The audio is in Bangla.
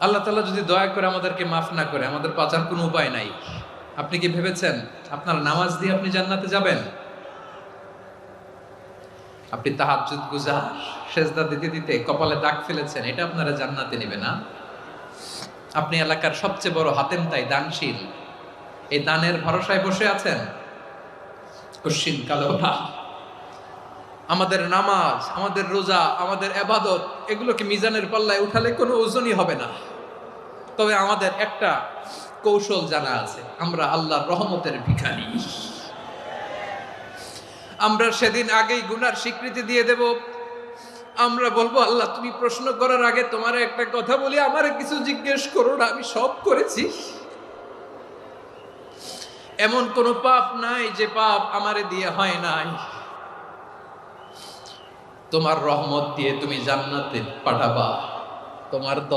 আল্লাহ তাআলা যদি দয়া করে আমাদেরকে মাফ না করে, আমাদের বাঁচার কোনো উপায় নাই। আপনি কি ভেবেছেন আপনার নামাজ দিয়ে আপনি জান্নাতে যাবেন? আপনি তাহাজ্জুদ গুজার, সেজদা দিতে দিতে কপালে দাগ ফেলেছেন, এটা আপনারা জান্নাতে নেবে না? আপনি এলাকার সবচেয়ে বড় হাতেম তাই, দানশীল, এই দানের ভরসায় বসে আছেন? কশিন কালো না। আমাদের নামাজ, আমাদের রোজা, আমাদের এবাদত, এগুলোকে মিজানের পাল্লায় উঠালে কোনো ওজনই হবে না। তবে আমাদের একটা কৌশল জানা আছে, আমরা আল্লাহর রহমতের ভিখারি। আমরা সেদিন আগেই গুনার স্বীকৃতি দিয়ে দেব। আমরা বলবো, আল্লাহ তুমি প্রশ্ন করার আগে তোমার একটা কথা বলি, আমারে কিছু জিজ্ঞেস করো না, আমি সব করেছি। এমন কোন পাপ নাই যে পাপ আমারে দিয়ে হয় নাই। তোমার রহমত দিয়ে তুমি জান্নাতে পাঠাবা, তোমার দয়া